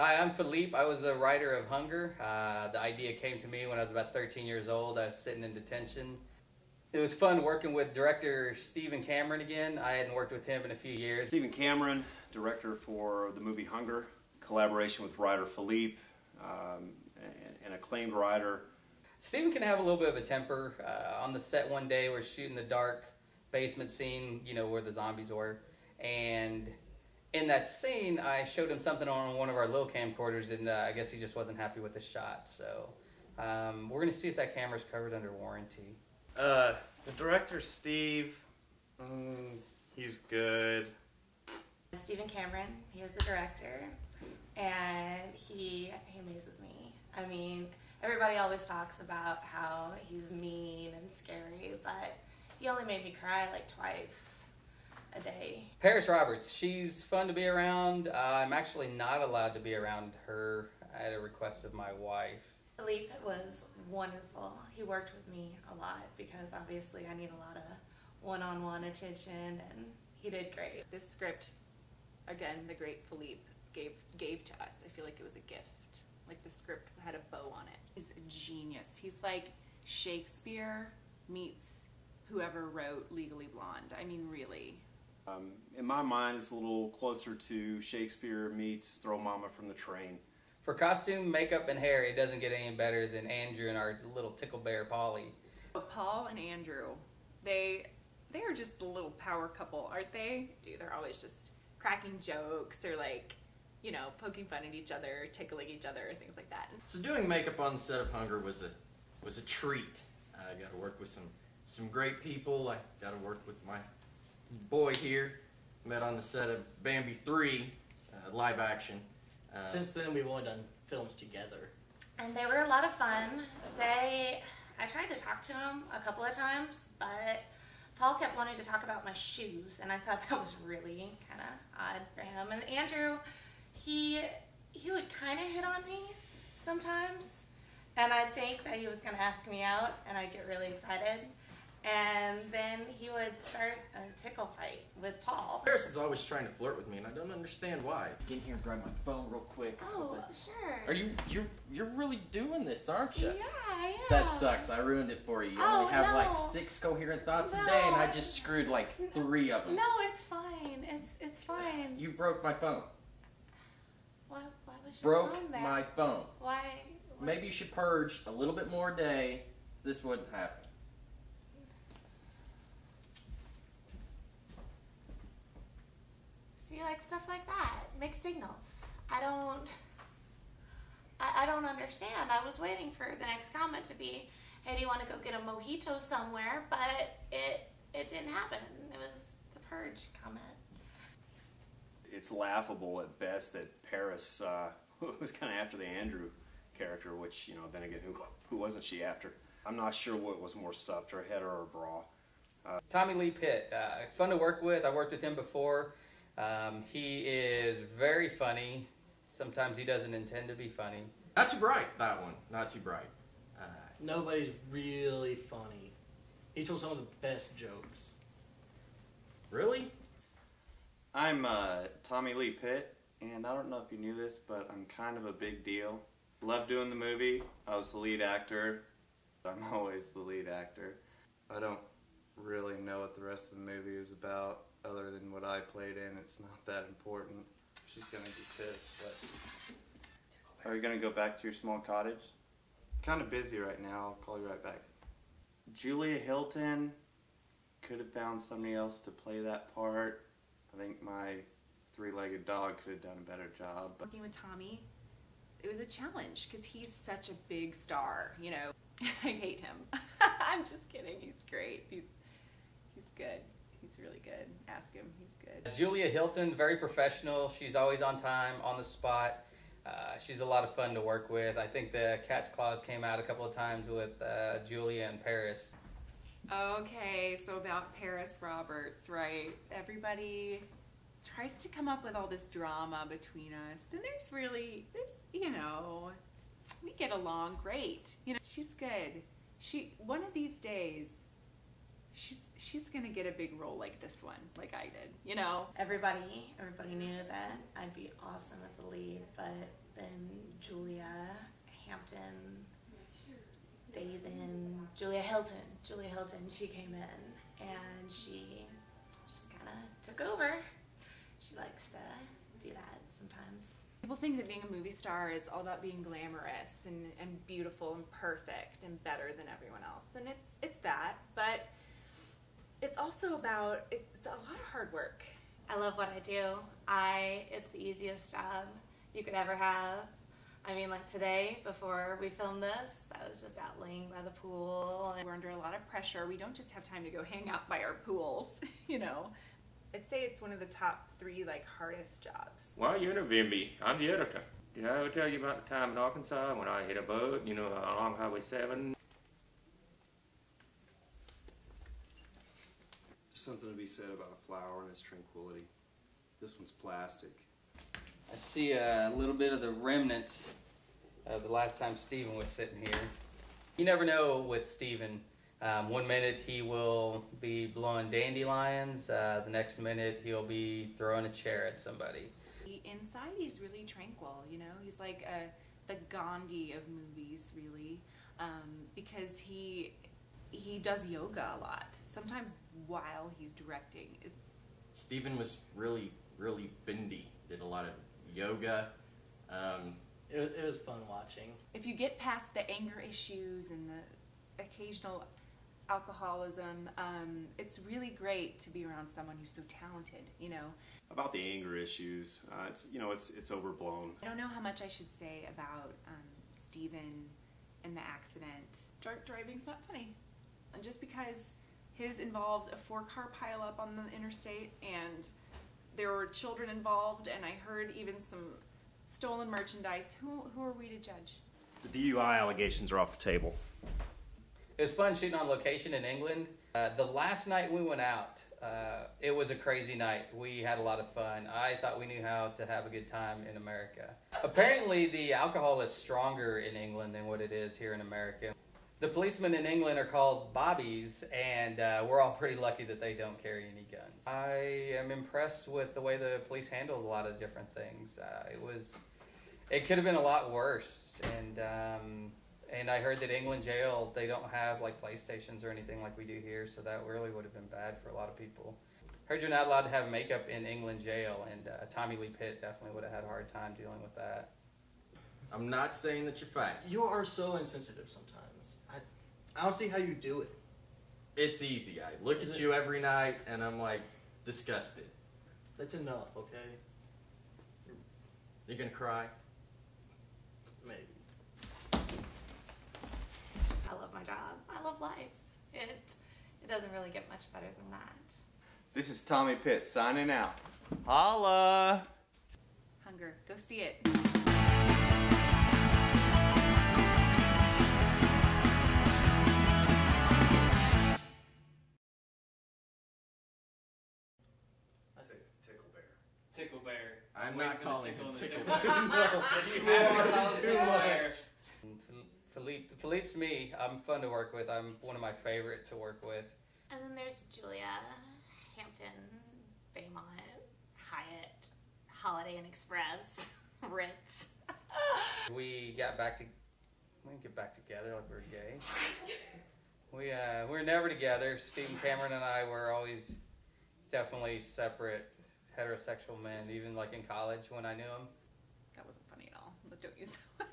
Hi, I'm Philippe. I was the writer of Hunger. The idea came to me when I was about 13 years old. I was sitting in detention. It was fun working with director Stephen Cameron again. I hadn't worked with him in a few years. Stephen Cameron, director for the movie Hunger, collaboration with writer Philippe, an acclaimed writer. Stephen can have a little bit of a temper. On the set one day, we're shooting the dark basement scene, you know, where the zombies were. And in that scene, I showed him something on one of our little camcorders, and I guess he just wasn't happy with the shot. So we're going to see if that camera's covered under warranty. The director, Steve, he's good. Stephen Cameron, he was the director, and he amazes me. I mean, everybody always talks about how he's mean and scary, but he only made me cry like twice a day. Paris Roberts, she's fun to be around. I'm actually not allowed to be around her at a request of my wife. Philippe was wonderful. He worked with me a lot because obviously I need a lot of one-on-one attention, and he did great. This script, again, the great Philippe gave to us. I feel like it was a gift. Like the script had a bow on it. He's a genius. He's like Shakespeare meets whoever wrote Legally Blonde. I mean, really. In my mind, it's a little closer to Shakespeare meets Throw Mama from the Train. For costume, makeup, and hair, it doesn't get any better than Andrew and our little tickle bear, Polly. Paul and Andrew, they are just a little power couple, aren't they? Dude, they're always just cracking jokes or like, you know, poking fun at each other, tickling each other, things like that. So doing makeup on the set of Hunger was a treat. I got to work with some great people. I got to work with my boy here. Met on the set of Bambi 3, live action. Since then, we've only done films together. And they were a lot of fun. I tried to talk to him a couple of times, but Paul kept wanting to talk about my shoes, and I thought that was really kind of odd for him. And Andrew, he would kind of hit on me sometimes, and I'd think that he was going to ask me out, and I'd get really excited. And then he would start a tickle fight with Paul. Paris is always trying to flirt with me, and I don't understand why. Get in here and grab my phone real quick. Oh, sure. Are you're really doing this, aren't you? Yeah, I am. That sucks. I ruined it for you. You only have like 6 coherent thoughts a day, and I just screwed like 3 of them. No, it's fine. It's fine. You broke my phone. Why was your Broke phone there? my phone. Why? Maybe you should purge a little bit more a day. This wouldn't happen. See, like stuff like that. Mixed signals. I don't understand. I was waiting for the next comment to be, hey, do you want to go get a mojito somewhere? But it didn't happen. It was the purge comment. It's laughable at best that Paris was kind of after the Andrew character, which, you know, then again, who wasn't she after? I'm not sure what was more stuffed, her head or her bra. Tommy Lee Pitt, fun to work with. I worked with him before. He is very funny. Sometimes he doesn't intend to be funny. Not too bright, that one. Not too bright. Nobody's really funny. He told some of the best jokes. Really? I'm Tommy Lee Pitt, and I don't know if you knew this, but I'm kind of a big deal. Love doing the movie. I was the lead actor. I'm always the lead actor. I don't really know what the rest of the movie is about, other than what I played in. It's not that important. She's gonna be pissed, but... Are you gonna go back to your small cottage? Kind of busy right now. I'll call you right back. Julia Hilton could have found somebody else to play that part. I think my 3-legged dog could have done a better job. But Working with Tommy, it was a challenge because he's such a big star, you know. I hate him. I'm just kidding. He's great. He's good. He's really good. Ask him. He's good. Julia Hilton, very professional. She's always on time, on the spot. She's a lot of fun to work with. I think the Cat's Claws came out a couple of times with Julia and Paris. Okay, so about Paris Roberts, right? Everybody tries to come up with all this drama between us, and there's, you know, we get along great. You know, she's good. One of these days, she's gonna get a big role like this one, like I did, you know? Everybody knew that I'd be awesome at the lead, but Hampton days in. Julia Hilton, she came in and she just kind of took over. She likes to do that sometimes. People think that being a movie star is all about being glamorous and beautiful and perfect and better than everyone else. And it's that, but it's also about, it's a lot of hard work. I love what I do. It's the easiest job you could ever have. I mean, like today, before we filmed this, I was just out laying by the pool. We're under a lot of pressure. We don't just have time to go hang out by our pools, you know. I'd say it's one of the top 3 hardest jobs. Why you interviewing me? I'm the editor. Did I ever tell you about the time in Arkansas when I hit a boat, along Highway 7? There's something to be said about a flower and its tranquility. This one's plastic. I see a little bit of the remnants of the last time Steven was sitting here. You never know with Steven. One minute he will be blowing dandelions, the next minute he'll be throwing a chair at somebody. Inside he's really tranquil, he's like the Gandhi of movies, really, because he does yoga a lot, sometimes while he's directing. Steven was really, really bendy, did a lot of yoga. It was fun watching. If you get past the anger issues and the occasional alcoholism, it's really great to be around someone who's so talented, About the anger issues, it's overblown. I don't know how much I should say about Steven and the accident. Drunk driving's not funny. And just because his involved a 4-car pileup on the interstate and there were children involved and I heard even some stolen merchandise, who are we to judge? The DUI allegations are off the table. It was fun shooting on location in England. The last night we went out, it was a crazy night. We had a lot of fun. I thought we knew how to have a good time in America. Apparently the alcohol is stronger in England than what it is here in America. The policemen in England are called bobbies, and we're all pretty lucky that they don't carry any guns. I am impressed with the way the police handled a lot of different things. It could have been a lot worse, and I heard that England jail, they don't have PlayStations or anything like we do here, so that really would have been bad for a lot of people. Heard you're not allowed to have makeup in England jail, and Tommy Lee Pitt definitely would have had a hard time dealing with that. I'm not saying that you're fat. You are so insensitive sometimes. I don't see how you do it. It's easy. I look at you every night and I'm disgusted. That's enough, okay? You gonna cry? Maybe. I love my job. I love life. It doesn't really get much better than that. This is Tommy Pitt signing out. Holla! Hunger, go see it. Tickle Bear. I'm not calling him Tickle Bear. Philippe's me. I'm fun to work with. I'm one of my favorite to work with. And then there's Julia, Hampton, Baymont, Hyatt, Holiday Inn Express, Ritz. We didn't get back together like we were gay. We were never together. Stephen Cameron and I were always definitely separate heterosexual men, even in college when I knew him. That wasn't funny at all. Don't use that one.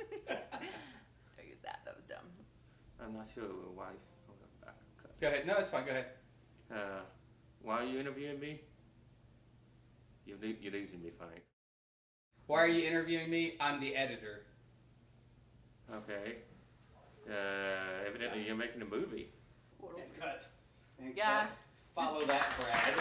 Don't use that. That was dumb. I'm not sure why. Hold on, back. Go ahead. No, it's fine. Go ahead. Why are you interviewing me? You're losing me, fine. Why are you interviewing me? I'm the editor. Okay. Evidently you're making a movie. And cut. And Yeah. follow that, Brad.